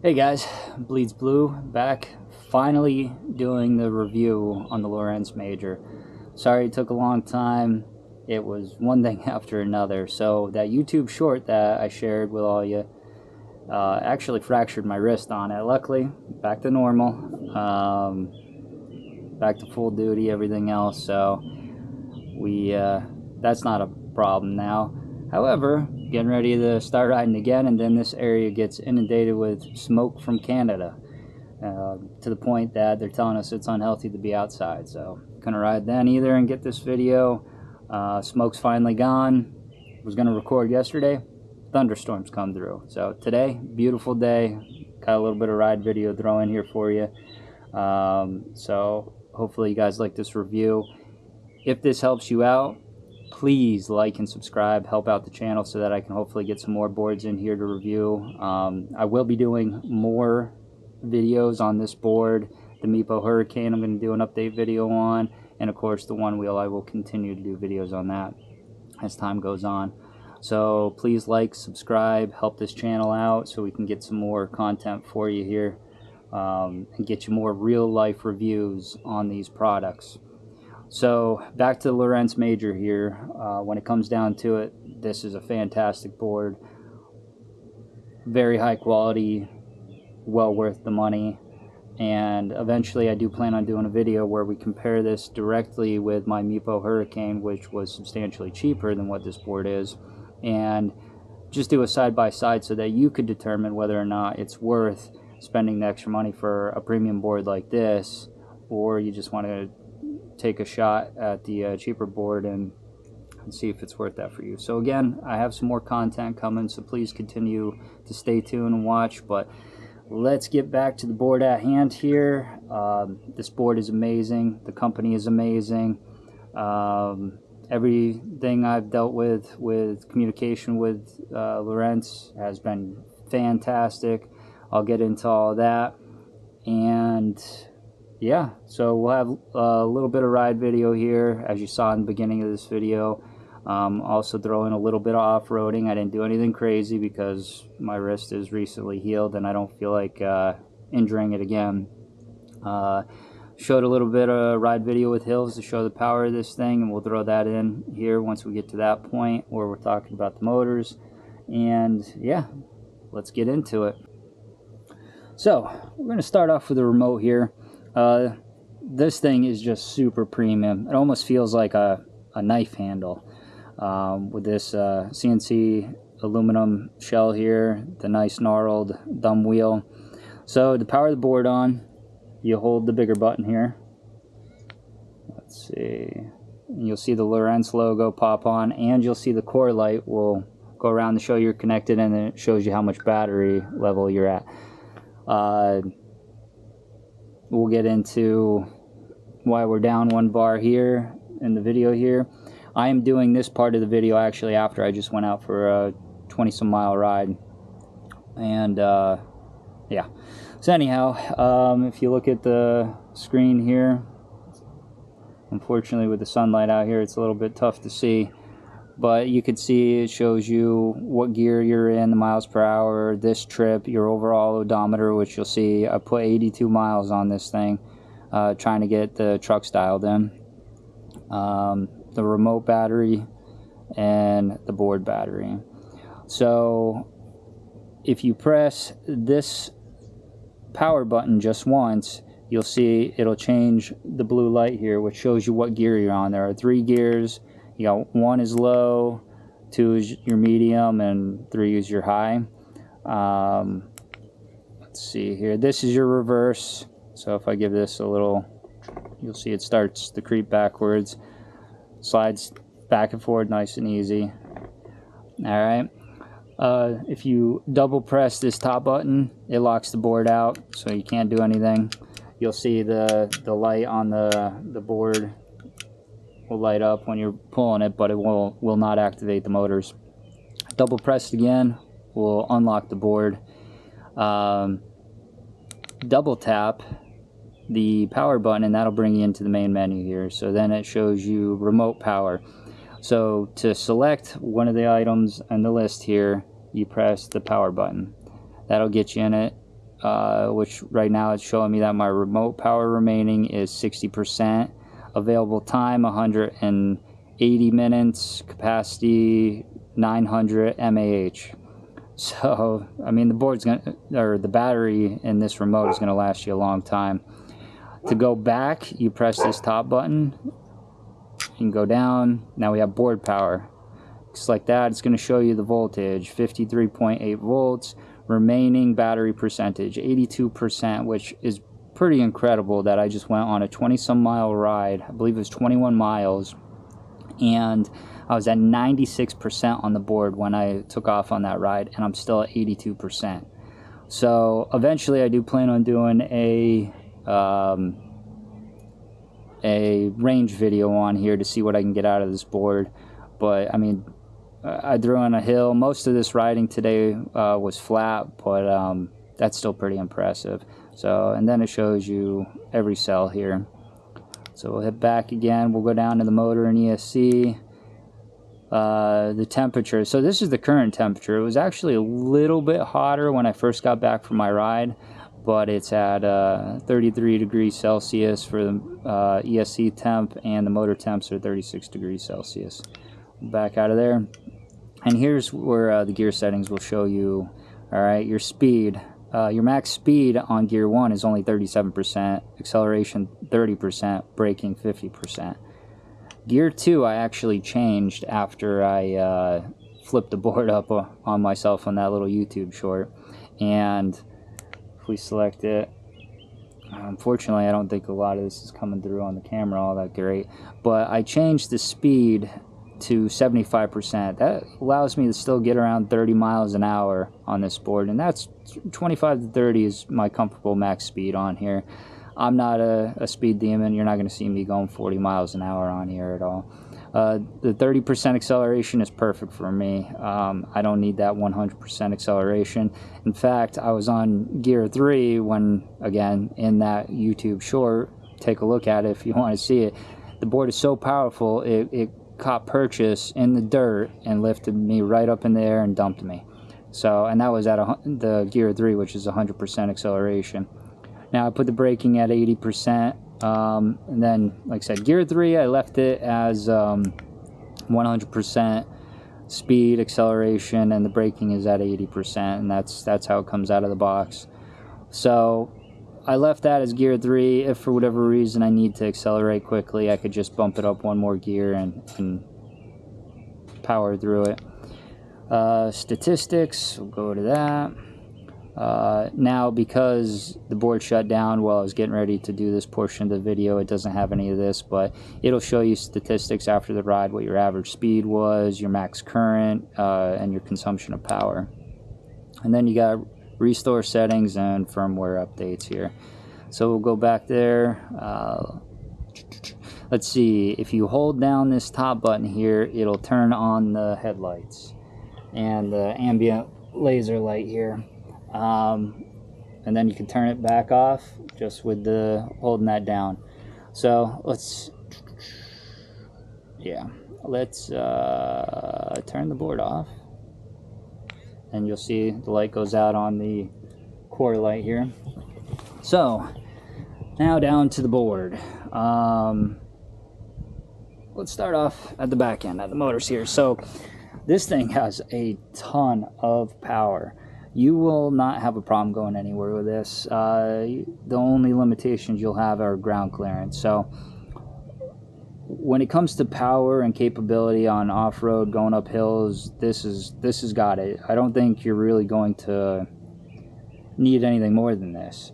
Hey guys, Bleeds Blue back, finally doing the review on the Lorentz Major. Sorry it took a long time. It was one thing after another. So that YouTube short that I shared with all you actually fractured my wrist on it. Luckily, back to normal, back to full duty, everything else. So that's not a problem now. However, getting ready to start riding again, and then this area gets inundated with smoke from Canada, to the point that they're telling us it's unhealthy to be outside. So couldn't ride then either and get this video. Smoke's finally gone. Was gonna record yesterday, thunderstorms come through. So today, beautiful day. Got a little bit of ride video throw in here for you. So hopefully you guys like this review. If this helps you out, please like and subscribe, help out the channel so that I can hopefully get some more boards in here to review. I will be doing more videos on this board. The Meepo Hurricane I'm going to do an update video on, and of course the One Wheel, I will continue to do videos on that as time goes on. So please like, subscribe, help this channel out so we can get some more content for you here, and get you more real life reviews on these products. So back to the Lorentz Major here. When it comes down to it, this is a fantastic board. Very high quality, well worth the money. And eventually I do plan on doing a video where we compare this directly with my Meepo Hurricane, which was substantially cheaper than what this board is, and just do a side-by-side so that you could determine whether or not it's worth spending the extra money for a premium board like this, or you just want to take a shot at the cheaper board and see if it's worth that for you. So again, I have some more content coming, so please continue to stay tuned and watch. But let's get back to the board at hand here. This board is amazing. The company is amazing. Everything I've dealt with communication with Lorentz has been fantastic. I'll get into all that. And yeah, so we'll have a little bit of ride video here, as you saw in the beginning of this video. Also throw in a little bit of off-roading. I didn't do anything crazy because my wrist is recently healed and I don't feel like injuring it again. Showed a little bit of ride video with hills to show the power of this thing, and we'll throw that in here once we get to that point where we're talking about the motors. And yeah, let's get into it. So we're going to start off with the remote here. This thing is just super premium. It almost feels like a knife handle, with this CNC aluminum shell here, the nice gnarled thumb wheel. So to power the board on, you hold the bigger button here. Let's see, you'll see the Lorentz logo pop on, and you'll see the core light will go around to show you're connected, and then it shows you how much battery level you're at. We'll get into why we're down one bar here in the video here. I am doing this part of the video actually after I just went out for a 20-some mile ride. And yeah. So anyhow, if you look at the screen here, unfortunately with the sunlight out here it's a little bit tough to see, but you can see it shows you what gear you're in, the miles per hour, this trip, your overall odometer, which you'll see I put 82 miles on this thing, trying to get the trucks dialed in, the remote battery, and the board battery. So if you press this power button just once, you'll see it'll change the blue light here, which shows you what gear you're on. There are 3 gears. You got 1 is low, 2 is your medium, and 3 is your high. Let's see here. This is your reverse. So if I give this a little, you'll see it starts to creep backwards. Slides back and forward nice and easy. Alright. If you double press this top button, it locks the board out, so you can't do anything. You'll see the light on the board will light up when you're pulling it, but it will not activate the motors. Double pressed again will unlock the board. Double tap the power button and that'll bring you into the main menu here. So then it shows you remote power. So to select one of the items on the list here, you press the power button. That'll get you in it. which right now it's showing me that my remote power remaining is 60%. Available time 180 minutes, capacity 900 mAh. So I mean, the board's gonna, or the battery in this remote is gonna last you a long time. To go back, you press this top button, you can go down. Now we have board power. Just like that, it's going to show you the voltage, 53.8 volts, remaining battery percentage 82%, which is pretty incredible that I just went on a 20-some mile ride. I believe it was 21 miles, and I was at 96% on the board when I took off on that ride, and I'm still at 82%. So eventually I do plan on doing a range video on here to see what I can get out of this board. But I mean, I threw in a hill. Most of this riding today was flat, but that's still pretty impressive. So, and then it shows you every cell here. So we'll hit back again. We'll go down to the motor and ESC. The temperature. So this is the current temperature. It was actually a little bit hotter when I first got back from my ride, but it's at 33 degrees Celsius for the ESC temp, and the motor temps are 36 degrees Celsius. Back out of there, and here's where the gear settings will show you. All right, your speed, your max speed on gear 1 is only 37%, acceleration 30%, braking 50%. Gear 2 I actually changed after I flipped the board up on myself on that little YouTube short, and if we select it, unfortunately I don't think a lot of this is coming through on the camera all that great, but I changed the speed to 75%. That allows me to still get around 30 miles an hour on this board, and that's 25 to 30 is my comfortable max speed on here. I'm not a speed demon. You're not going to see me going 40 miles an hour on here at all. The 30% acceleration is perfect for me. I don't need that 100% acceleration. In fact, I was on gear 3 when, again, in that YouTube short, take a look at it if you want to see it. The board is so powerful, it caught purchase in the dirt and lifted me right up in the air and dumped me. So, and that was at the gear 3, which is 100% acceleration. Now I put the braking at 80%, and then, like I said, gear 3 I left it as 100% speed, acceleration, and the braking is at 80%, and that's how it comes out of the box. So I left that as gear 3. If for whatever reason I need to accelerate quickly, I could just bump it up one more gear and power through it. Statistics, we'll go to that. Now, because the board shut down while I was getting ready to do this portion of the video, it doesn't have any of this, but it'll show you statistics after the ride, what your average speed was, your max current, and your consumption of power. And then you got restore settings and firmware updates here. So we'll go back there. Let's see, if you hold down this top button here, it'll turn on the headlights and the ambient laser light here. And then you can turn it back off just with the holding that down. So let's turn the board off, and you'll see the light goes out on the core light here. So now down to the board. Let's start off at the back end, at the motors here. So this thing has a ton of power. You will not have a problem going anywhere with this. The only limitations you'll have are ground clearance. So when it comes to power and capability on off-road, going up hills, this has got it. I don't think you're really going to need anything more than this.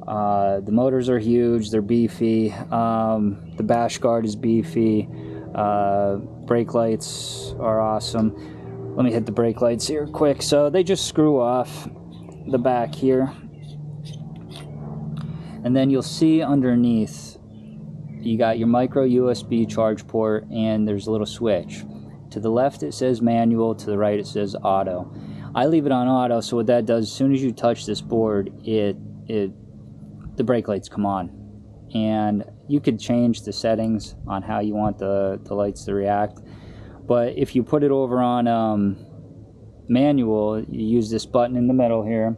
The motors are huge, they're beefy, the bash guard is beefy, brake lights are awesome. Let me hit the brake lights here quick. So they just screw off the back here, and then you'll see underneath you got your micro USB charge port, and there's a little switch. To the left it says manual, to the right it says auto. I leave it on auto, so what that does, as soon as you touch this board, the brake lights come on, and you could change the settings on how you want the lights to react. But if you put it over on manual, you use this button in the middle here,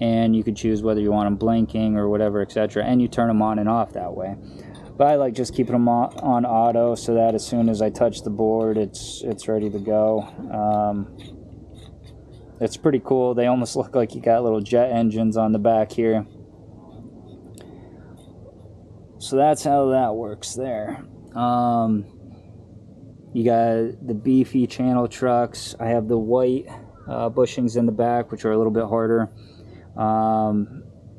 and you could choose whether you want them blinking or whatever, etc., and you turn them on and off that way. But I like just keeping them on auto so that as soon as I touch the board, it's ready to go. It's pretty cool. They almost look like you got little jet engines on the back here. So that's how that works there. You got the beefy channel trucks. I have the white bushings in the back, which are a little bit harder.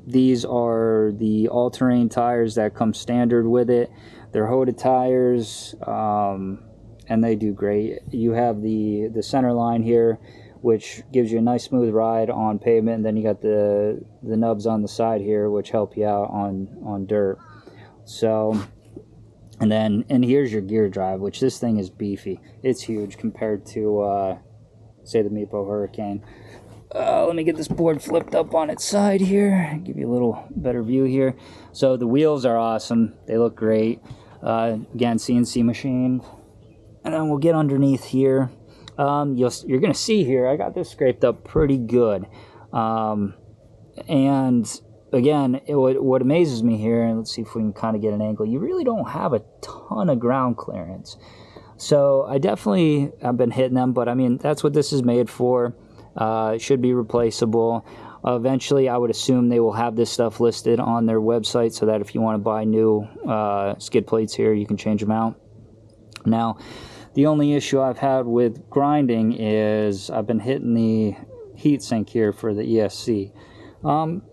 These are the all-terrain tires that come standard with it. They're Hoda tires, and they do great. You have the center line here, which gives you a nice smooth ride on pavement, and then you got the nubs on the side here, which help you out on dirt. So, and here's your gear drive, which this thing is beefy. It's huge compared to say the Meepo Hurricane. Let me get this board flipped up on its side here, give you a little better view here. So the wheels are awesome, they look great. Again, CNC machined. And then we'll get underneath here. You're gonna see here, I got this scraped up pretty good. And again, what amazes me here, and let's see if we can kind of get an angle, you really don't have a ton of ground clearance. So I've been hitting them, but I mean, that's what this is made for. It should be replaceable. Eventually, I would assume they will have this stuff listed on their website so that if you want to buy new skid plates here, you can change them out. Now, the only issue I've had with grinding is I've been hitting the heatsink here for the ESC.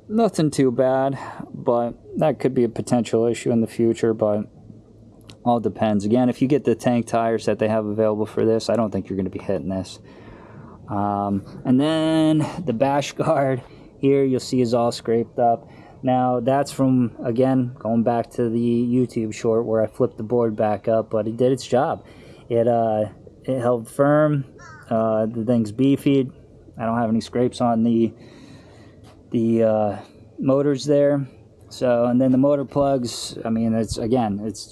Nothing too bad, but that could be a potential issue in the future, but all depends. Again, if you get the tank tires that they have available for this, I don't think you're going to be hitting this. And then the bash guard here you'll see is all scraped up. Now that's from, again, going back to the YouTube short where I flipped the board back up, but it did its job. It held firm. The thing's beefy. I don't have any scrapes on the motors there. So, and then the motor plugs, I mean, it's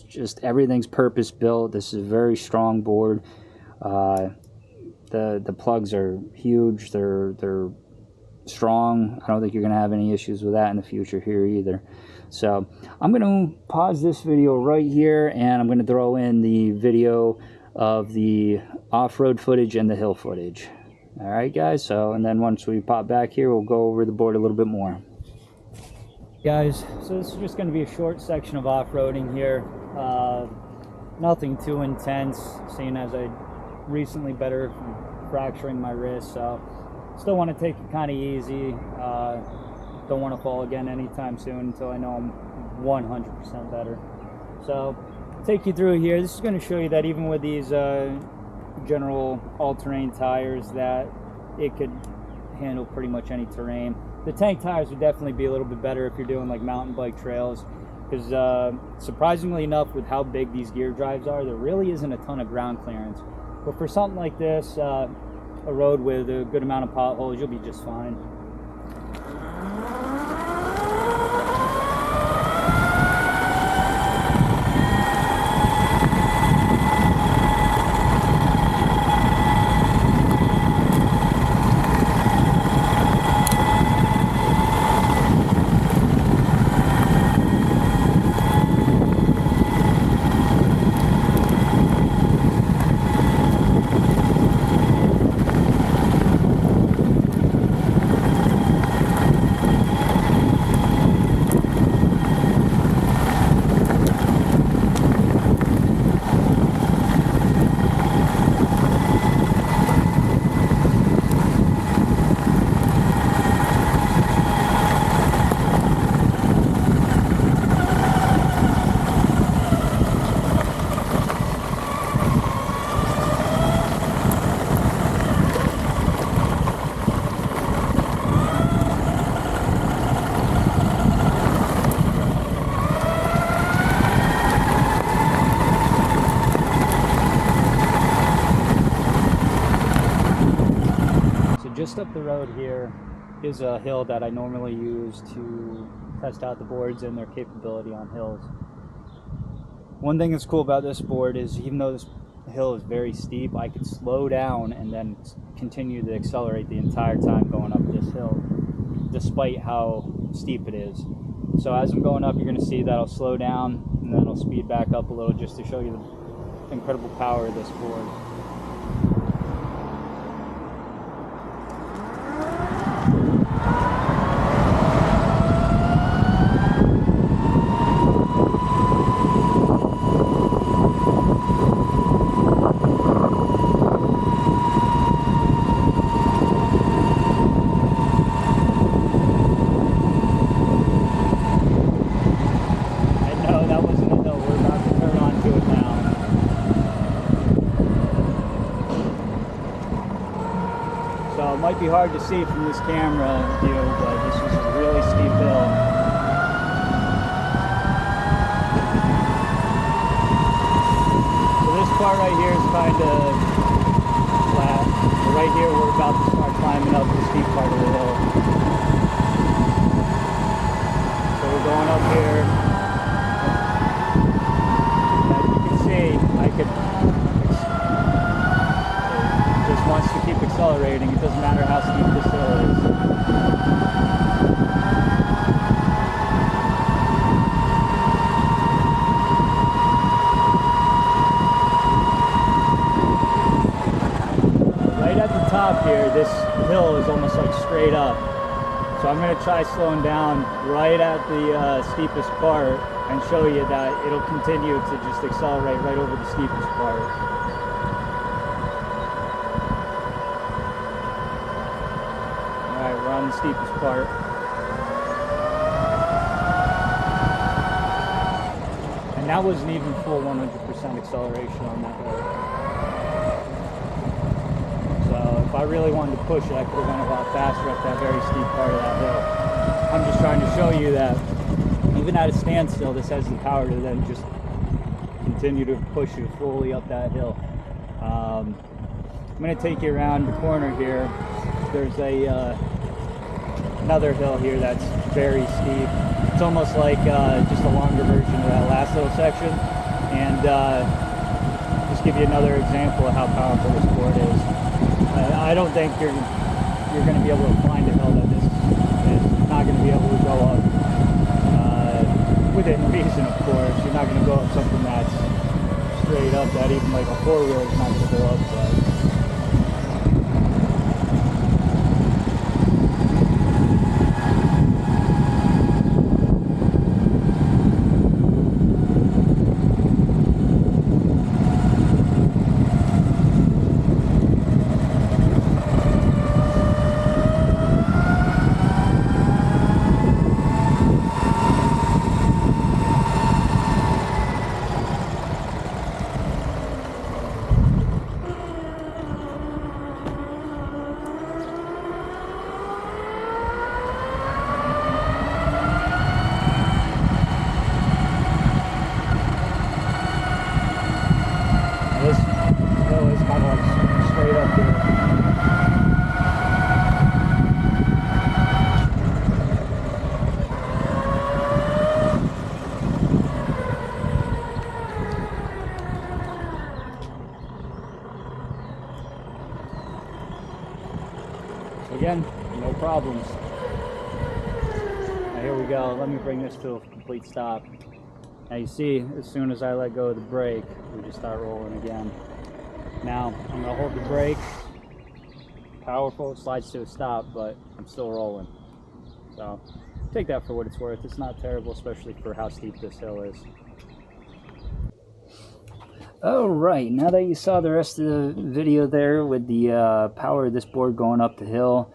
just everything's purpose built. This is a very strong board. The plugs are huge. They're strong. I don't think you're going to have any issues with that in the future here either. So I'm going to pause this video right here, and I'm going to throw in the video of the off-road footage and the hill footage. All right, guys. So, and then once we pop back here, we'll go over the board a little bit more. Guys, so this is just going to be a short section of off-roading here. Nothing too intense, seeing as I recently better from fracturing my wrist, so still want to take it kind of easy. Don't want to fall again anytime soon until I know I'm 100% better. So take you through here. This is going to show you that even with these general all-terrain tires, that it could handle pretty much any terrain. The tank tires would definitely be a little bit better if you're doing like mountain bike trails, because surprisingly enough, with how big these gear drives are, there really isn't a ton of ground clearance. But for something like this, a road with a good amount of potholes, you'll be just fine. Just up the road here is a hill that I normally use to test out the boards and their capability on hills. One thing that's cool about this board is even though this hill is very steep, I can slow down and then continue to accelerate the entire time going up this hill. despite how steep it is. So as I'm going up, you're going to see that I'll slow down and then I'll speed back up a little just to show you the incredible power of this board. So it might be hard to see from this camera view, but this is a really steep hill. So this part right here is kind of flat. But right here we're about to start climbing up the steep part of the hill. So we're going up here. As you can see, it just wants to keep accelerating. It doesn't matter how steep this hill is. Right at the top here, this hill is almost like straight up. So I'm going to try slowing down right at the steepest part and show you that it'll continue to just accelerate right over the steepest part. Alright, we're on the steepest part. And that wasn't even full 100% acceleration on that hill. So if I really wanted to push it, I could have went a lot faster up that very steep part of that hill. I'm just trying to show you that even at a standstill, this has the power to then just continue to push you fully up that hill. I'm going to take you around the corner here. There's another hill here that's very steep. It's almost like just a longer version of that last little section. And just give you another example of how powerful this board is. I don't think you're going to be able to find a hill that this is not going to be able to go up. Within reason, of course. You're not going to go up something that's straight up, that even like a four-wheel is not going to go up, but this hill is kind of like straight up here. So again, no problems. Now here we go. Let me bring this to a complete stop. Now you see, as soon as I let go of the brake, we just start rolling again. Now, I'm going to hold the brake. Powerful, slides to a stop, but I'm still rolling. So, take that for what it's worth. It's not terrible, especially for how steep this hill is. Alright, now that you saw the rest of the video there with the power of this board going up the hill,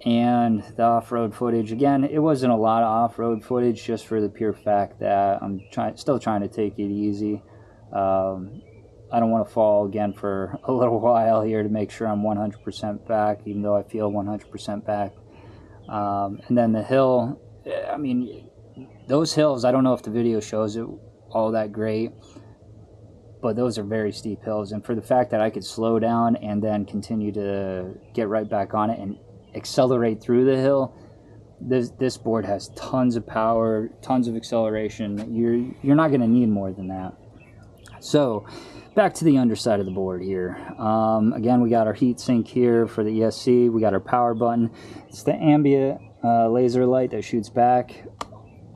and the off-road footage. Again, it wasn't a lot of off-road footage, just for the pure fact that I'm still trying to take it easy. I don't want to fall again for a little while here to make sure I'm 100% back, even though I feel 100% back. And then the hill, I mean, those hills, I don't know if the video shows it all that great, but those are very steep hills. And for the fact that I could slow down and then continue to get right back on it and accelerate through the hill, this board has tons of power, tons of acceleration. You're not going to need more than that. So back to the underside of the board here. Again, we got our heat sink here for the ESC. We got our power button. It's the ambient laser light that shoots back.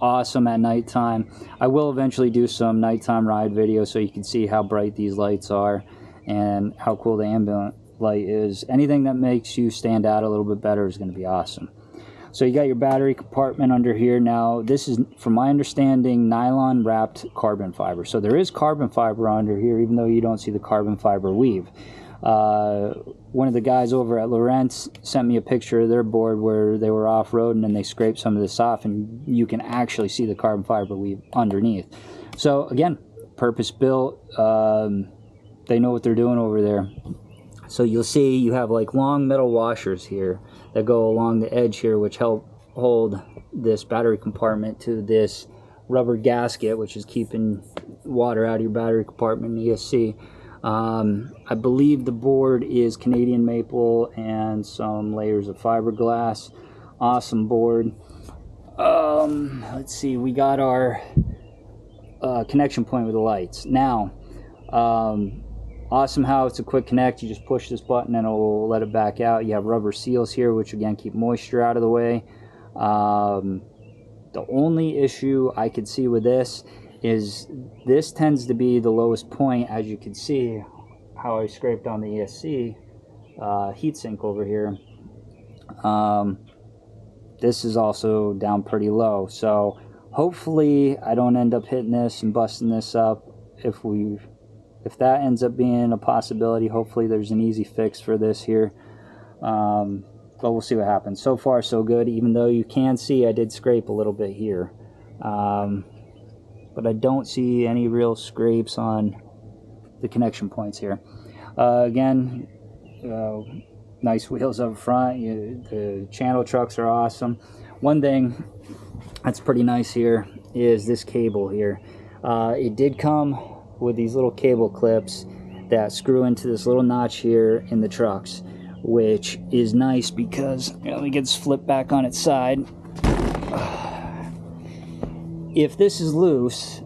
Awesome at nighttime. I will eventually do some nighttime ride videos so you can see how bright these lights are and how cool the ambient light is. Anything that makes you stand out a little bit better is going to be awesome. So you got your battery compartment under here. Now this is, from my understanding, nylon wrapped carbon fiber. So there is carbon fiber under here, even though you don't see the carbon fiber weave. One of the guys over at Lorentz sent me a picture of their board where they were off-roading and they scraped some of this off, and you can actually see the carbon fiber weave underneath. So again, purpose built. They know what they're doing over there. So you'll see you have like long metal washers here that go along the edge here, which help hold this battery compartment to this rubber gasket, which is keeping water out of your battery compartment in the ESC. I believe the board is Canadian maple and some layers of fiberglass. Awesome board. Let's see, we got our connection point with the lights. Now, awesome how it's a quick connect. You just push this button and it'll let it back out. You have rubber seals here, which again keep moisture out of the way. The only issue I could see with this is this tends to be the lowest point, as you can see how I scraped on the ESC heatsink over here. This is also down pretty low, so hopefully I don't end up hitting this and busting this up. If that ends up being a possibility, hopefully there's an easy fix for this here. But we'll see what happens. So far so good, even though you can see I did scrape a little bit here. But I don't see any real scrapes on the connection points here. Again, nice wheels up front. The channel trucks are awesome. One thing that's pretty nice here is this cable here. It did come with these little cable clips that screw into this little notch here in the trucks, which is nice because, let me get this flipped back on its side. If this is loose,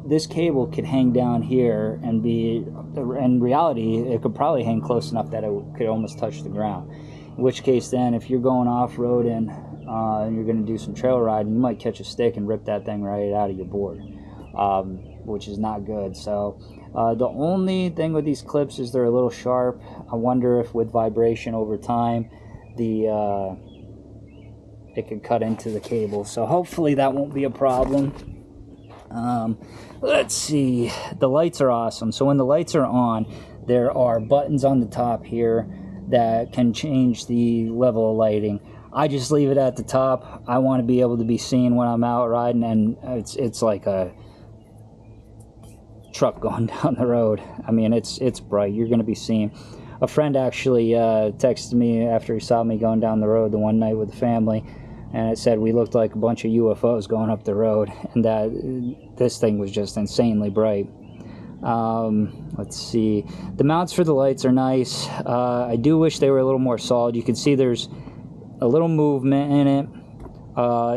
this cable could hang down here and be, in reality, it could probably hang close enough that it could almost touch the ground. In which case then, if you're going off-road and you're going to do some trail riding, you might catch a stick and rip that thing right out of your board, which is not good. So the only thing with these clips is they're a little sharp. I wonder if with vibration over time, it could cut into the cable. So hopefully that won't be a problem. Let's see. The lights are awesome. So when the lights are on, there are buttons on the top here that can change the level of lighting. I just leave it at the top. I want to be able to be seen when I'm out riding, and it's like a truck going down the road. I mean, it's bright. You're going to be seen. A friend actually texted me after he saw me going down the road the one night with the family, and it said we looked like a bunch of UFOs going up the road, and that this thing was just insanely bright. Let's see. The mounts for the lights are nice. I do wish they were a little more solid. You can see there's a little movement in it.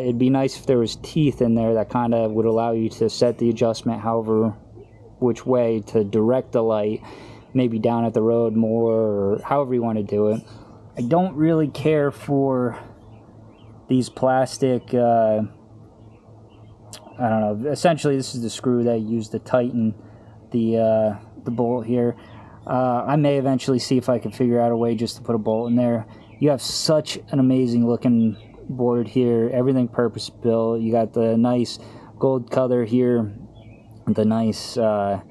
It'd be nice if there was teeth in there that kind of would allow you to set the adjustment however which way to direct the light, maybe down at the road more, or however you want to do it. I don't really care for these plastic, I don't know, essentially this is the screw that you use to tighten the bolt here. I may eventually see if I can figure out a way just to put a bolt in there. You have such an amazing looking board here, everything purpose built. You got the nice gold color here, the nice raw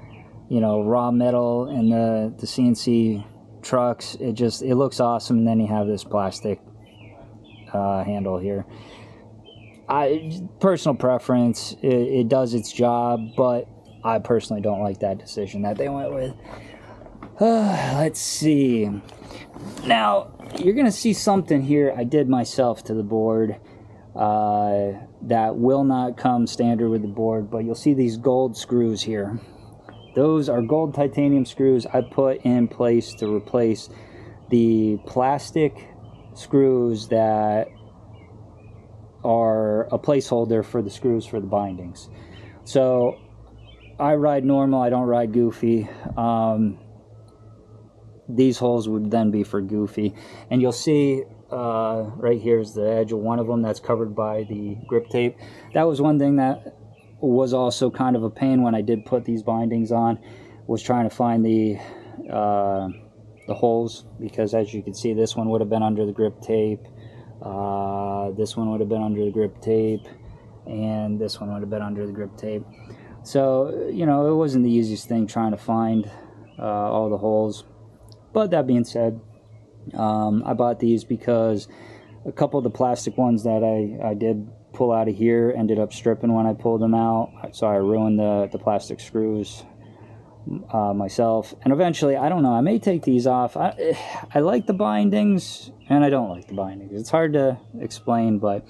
metal, and the CNC trucks. It looks awesome. And then you have this plastic handle here. Personal preference, it does its job, but I personally don't like that decision that they went with. Let's see. Now you're gonna see something here I did myself to the board that will not come standard with the board, but you'll see these gold screws here. Those are gold titanium screws I put in place to replace the plastic screws that are a placeholder for the screws for the bindings. So I ride normal, I don't ride goofy. These holes would then be for goofy, and you'll see right here is the edge of one of them that's covered by the grip tape. That was one thing that was also kind of a pain when I did put these bindings on, was trying to find the holes, because as you can see, this one would have been under the grip tape, this one would have been under the grip tape, and this one would have been under the grip tape. So, you know, it wasn't the easiest thing trying to find all the holes. But that being said, I bought these because a couple of the plastic ones that I did pull out of here ended up stripping when I pulled them out, so I ruined the plastic screws myself. And eventually, I don't know, I may take these off. I like the bindings and I don't like the bindings. It's hard to explain, but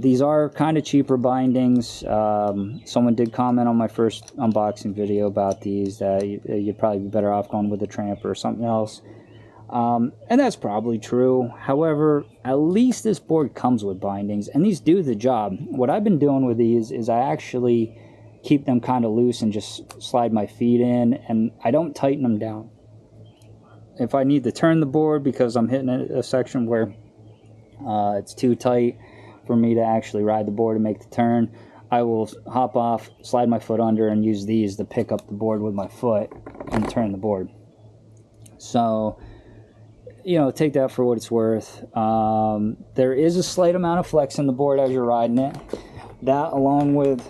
these are kind of cheaper bindings. Someone did comment on my first unboxing video about these, that you'd probably be better off going with a Tramper or something else. And that's probably true. However, at least this board comes with bindings, and these do the job. What I've been doing with these is I actually keep them kind of loose and just slide my feet in, and I don't tighten them down. If I need to turn the board because I'm hitting a section where it's too tight for me to actually ride the board and make the turn, I will hop off, slide my foot under, and use these to pick up the board with my foot and turn the board. So, you know, take that for what it's worth. There is a slight amount of flex in the board as you're riding it. That, along with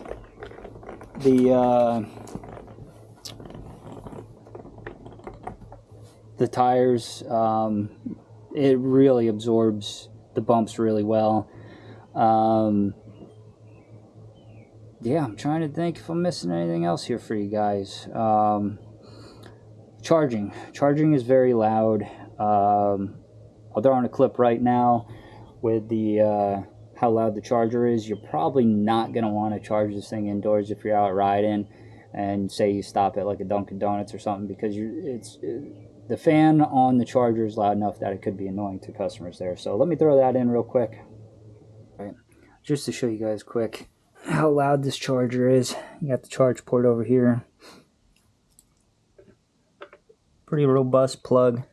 the tires, it really absorbs the bumps really well. Yeah, I'm trying to think if I'm missing anything else here for you guys. Charging is very loud. I'll throw on a clip right now with the how loud the charger is. You're probably not going to want to charge this thing indoors if you're out riding and say you stop at like a Dunkin' Donuts or something, because the fan on the charger is loud enough that it could be annoying to customers there. So let me throw that in real quick. All right, just to show you guys quick how loud this charger is. You got the charge port over here. Pretty robust plug.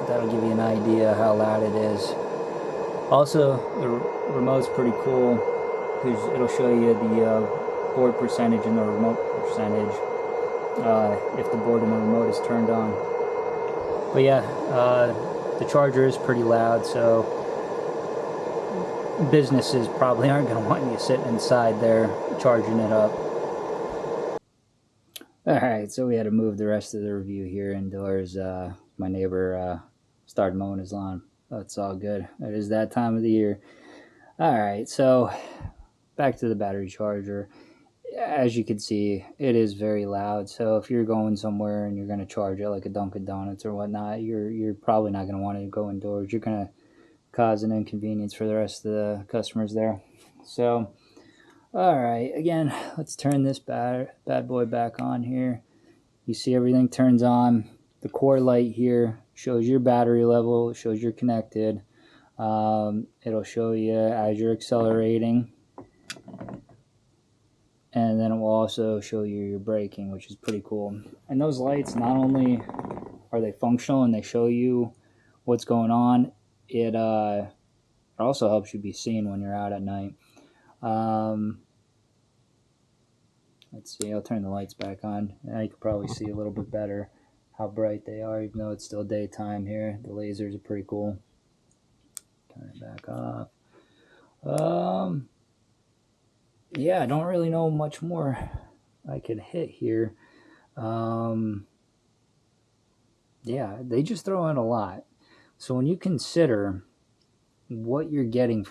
That'll give you an idea how loud it is. Also, the remote's pretty cool because it'll show you the board percentage and the remote percentage if the board and the remote is turned on. But yeah, the charger is pretty loud, so businesses probably aren't going to want you sitting inside there charging it up. Alright, so we had to move the rest of the review here indoors. My neighbor started mowing his lawn. That's all good. It is that time of the year. Alright, so back to the battery charger. As you can see, it is very loud. So if you're going somewhere and you're going to charge it like a Dunkin' Donuts or whatnot, you're probably not going to want to go indoors. You're going to cause an inconvenience for the rest of the customers there. So, alright, again, let's turn this bad boy back on here. You see everything turns on. The core light here shows your battery level, it shows you're connected. It'll show you as you're accelerating, and then it will also show you your braking, which is pretty cool. And those lights, not only are they functional and they show you what's going on, it also helps you be seen when you're out at night. Let's see, I'll turn the lights back on. Now you can probably see a little bit better how bright they are, even though it's still daytime here. The lasers are pretty cool. Turn it back off. Yeah, I don't really know much more I could hit here. Yeah, they just throw in a lot. So when you consider what you're getting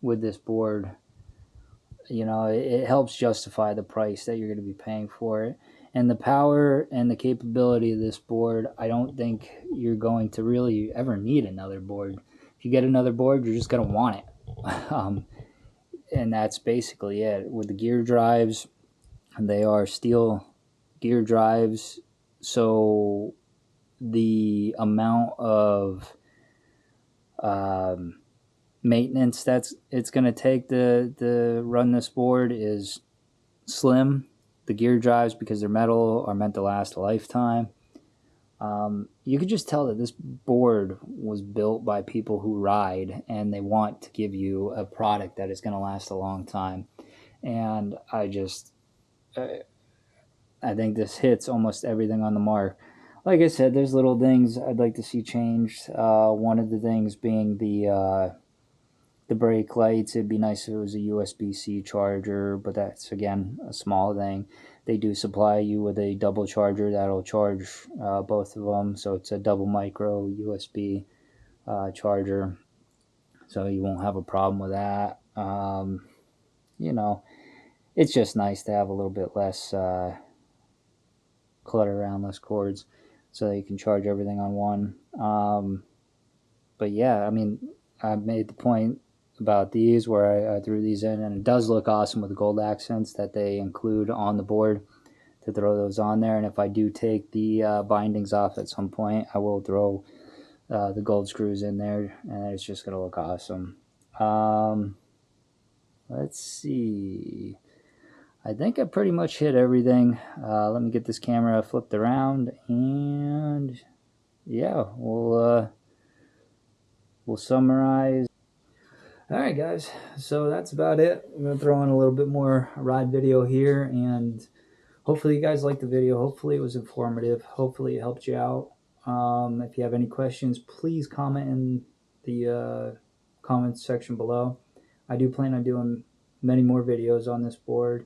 with this board, you know, it helps justify the price that you're going to be paying for it. And the power and the capability of this board, I don't think you're going to really ever need another board. If you get another board, you're just going to want it. And that's basically it. With the gear drives, they are steel gear drives, so the amount of maintenance it's going to take to run this board is slim. The gear drives, because they're metal, are meant to last a lifetime. You could just tell that this board was built by people who ride and they want to give you a product that is going to last a long time. And I think this hits almost everything on the mark. Like I said, there's little things I'd like to see changed. One of the things being the brake lights. It'd be nice if it was a USB-C charger, but that's again a small thing. They do supply you with a double charger that'll charge both of them, so it's a double micro USB charger, so you won't have a problem with that. You know, it's just nice to have a little bit less clutter around, less cords, so that you can charge everything on one. But yeah, I mean, I made the point about these where I threw these in, and it does look awesome with the gold accents that they include on the board to throw those on there. And if I do take the bindings off at some point, I will throw the gold screws in there, and it's just going to look awesome. Let's see. I think I pretty much hit everything. Let me get this camera flipped around, and yeah, we'll summarize. All right, guys. So that's about it. I'm gonna throw in a little bit more ride video here, and hopefully you guys liked the video. Hopefully it was informative. Hopefully it helped you out. If you have any questions, please comment in the comments section below. I do plan on doing many more videos on this board.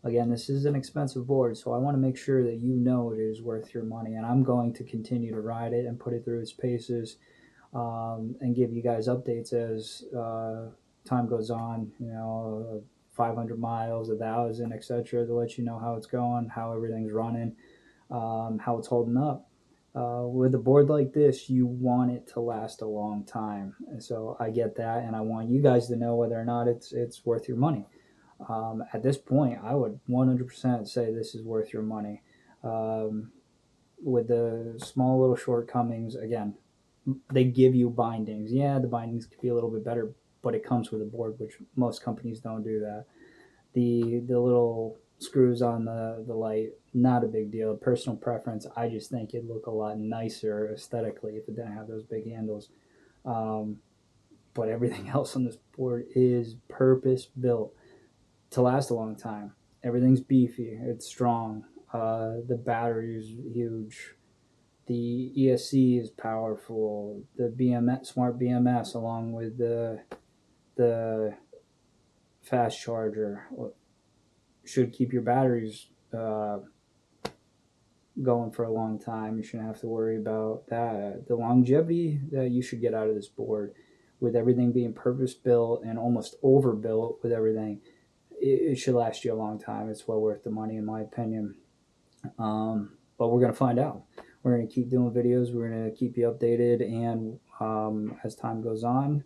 Again, this is an expensive board, so I want to make sure that you know it is worth your money, and I'm going to continue to ride it and put it through its paces, and give you guys updates as time goes on. 500 miles, 1,000, etc., to let you know how it's going, how everything's running, how it's holding up. With a board like this, you want it to last a long time, and so I get that, and I want you guys to know whether or not it's worth your money. At this point, I would 100% say this is worth your money. With the small little shortcomings, again, they give you bindings. Yeah, the bindings could be a little bit better, but it comes with a board, which most companies don't do that. The little screws on the light, not a big deal. Personal preference, I just think it'd look a lot nicer aesthetically if it didn't have those big handles. But everything else on this board is purpose built to last a long time. Everything's beefy, it's strong. The battery is huge. The ESC is powerful. The BMS, smart BMS, along with the fast charger, should keep your batteries going for a long time. You shouldn't have to worry about that. The longevity that you should get out of this board, with everything being purpose built and almost overbuilt with everything, it should last you a long time. It's well worth the money, in my opinion. But we're going to find out. We're going to keep doing videos. We're going to keep you updated. And as time goes on,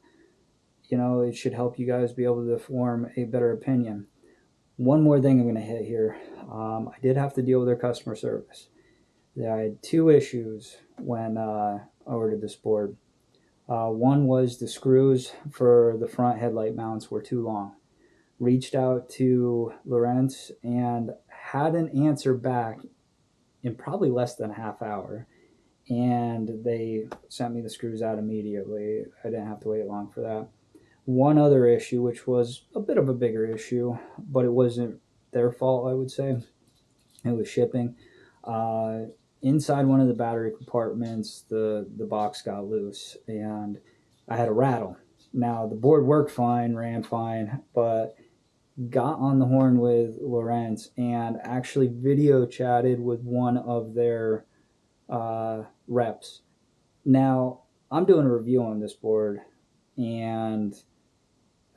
it should help you guys be able to form a better opinion. One more thing I'm going to hit here. I did have to deal with their customer service. I had two issues when I ordered this board. One was the screws for the front headlight mounts were too long. Reached out to Lorentz and had an answer back in probably less than a half hour, and they sent me the screws out immediately. I didn't have to wait long for that. One other issue, which was a bit of a bigger issue, but it wasn't their fault, I would say. It was shipping. Inside one of the battery compartments, the box got loose, and I had a rattle. Now, the board worked fine, ran fine, but got on the horn with Lorentz and actually video chatted with one of their reps. Now, I'm doing a review on this board, and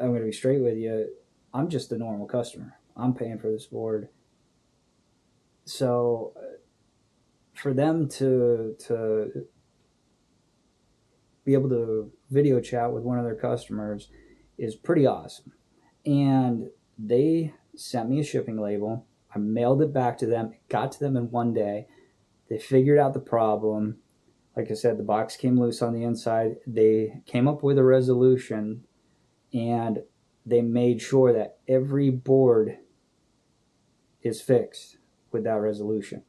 I'm going to be straight with you. I'm just a normal customer. I'm paying for this board. So for them to be able to video chat with one of their customers is pretty awesome. And they sent me a shipping label. I mailed it back to them. It got to them in one day. They figured out the problem. Like I said, the box came loose on the inside. They came up with a resolution, and they made sure that every board is fixed with that resolution.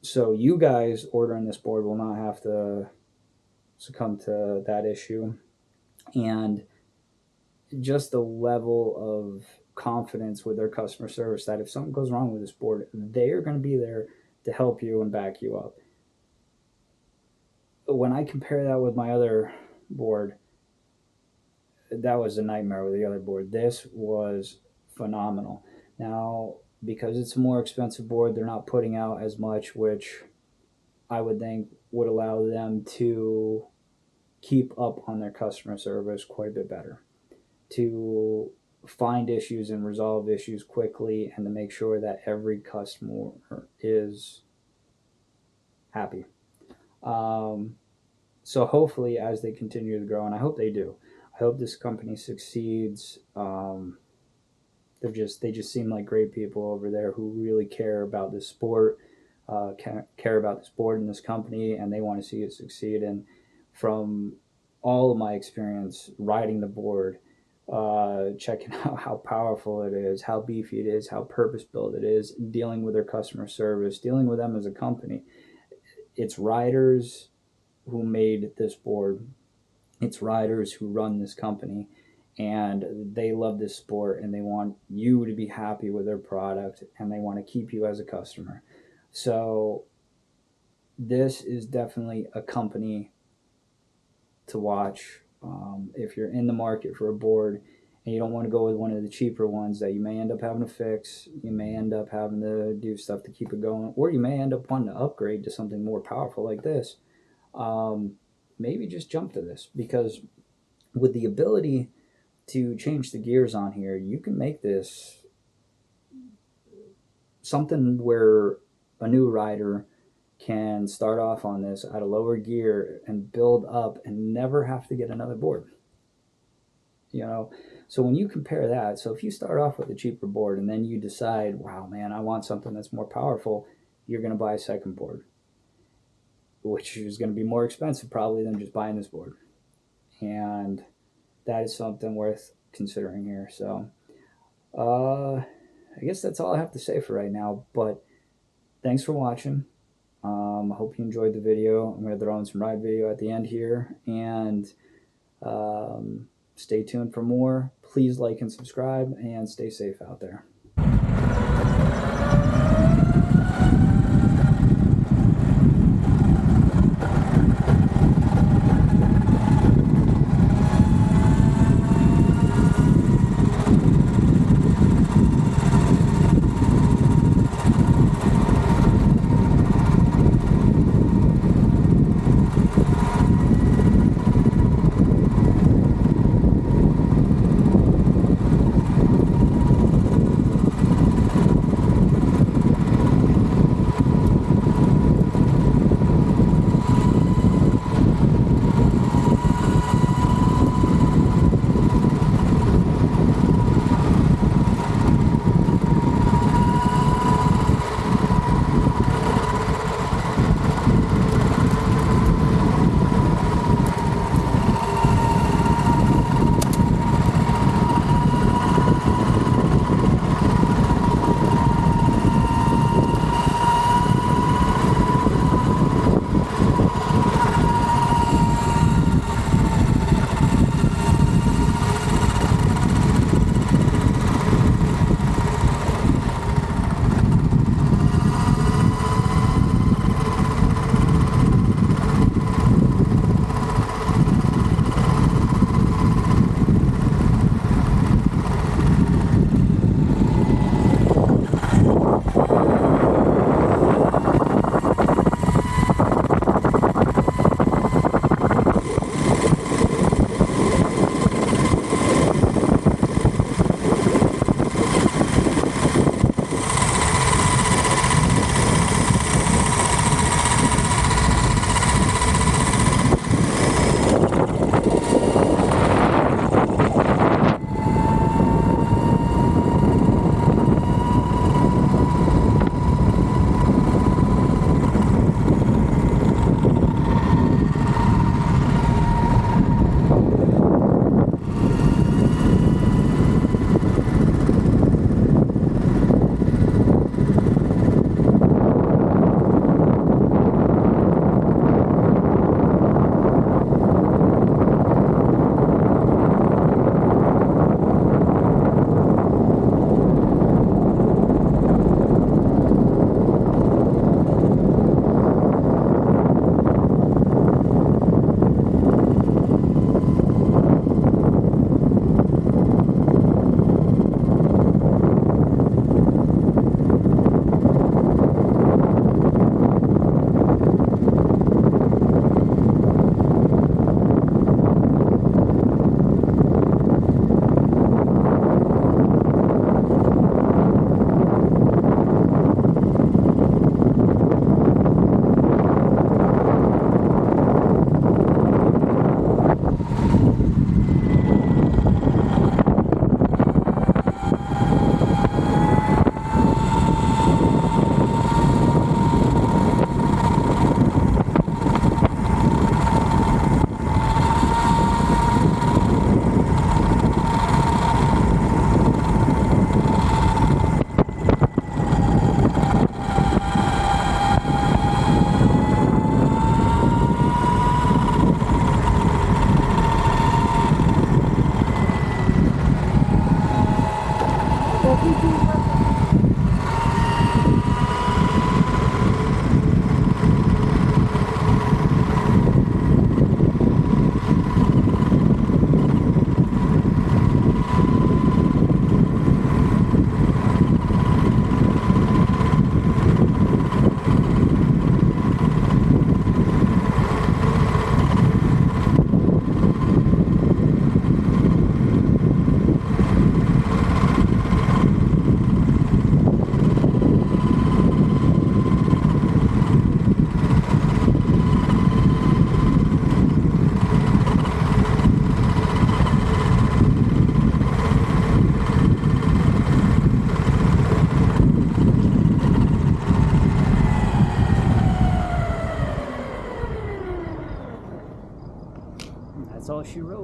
So you guys ordering this board will not have to succumb to that issue. And just the level of confidence with their customer service that if something goes wrong with this board, they are going to be there to help you and back you up. When I compare that with my other board, that was a nightmare with the other board. This was phenomenal. Now, because it's a more expensive board, they're not putting out as much, which I would think would allow them to keep up on their customer service quite a bit better, to find issues and resolve issues quickly, and to make sure that every customer is happy. So hopefully, as they continue to grow, and I hope they do, I hope this company succeeds. They just seem like great people over there who really care about this sport, care about this board and this company, and they want to see it succeed. And from all of my experience riding the board, checking out how powerful it is, how beefy it is, how purpose built it is, dealing with their customer service, dealing with them as a company. It's riders who made this board. It's riders who run this company, and they love this sport, and they want you to be happy with their product, and they want to keep you as a customer. So this is definitely a company to watch. If you're in the market for a board and you don't want to go with one of the cheaper ones that you may end up having to fix, you may end up having to do stuff to keep it going, or you may end up wanting to upgrade to something more powerful like this, maybe just jump to this, because with the ability to change the gears on here, you can make this something where a new rider can start off on this at a lower gear and build up and never have to get another board. So when you compare that, so if you start off with a cheaper board and then you decide, wow, man, I want something that's more powerful, you're going to buy a second board, which is going to be more expensive probably than just buying this board. And that is something worth considering here. So I guess that's all I have to say for right now, but thanks for watching. I hope you enjoyed the video. I'm going to throw in some ride video at the end here, and stay tuned for more. Please like and subscribe, and stay safe out there. all she wrote.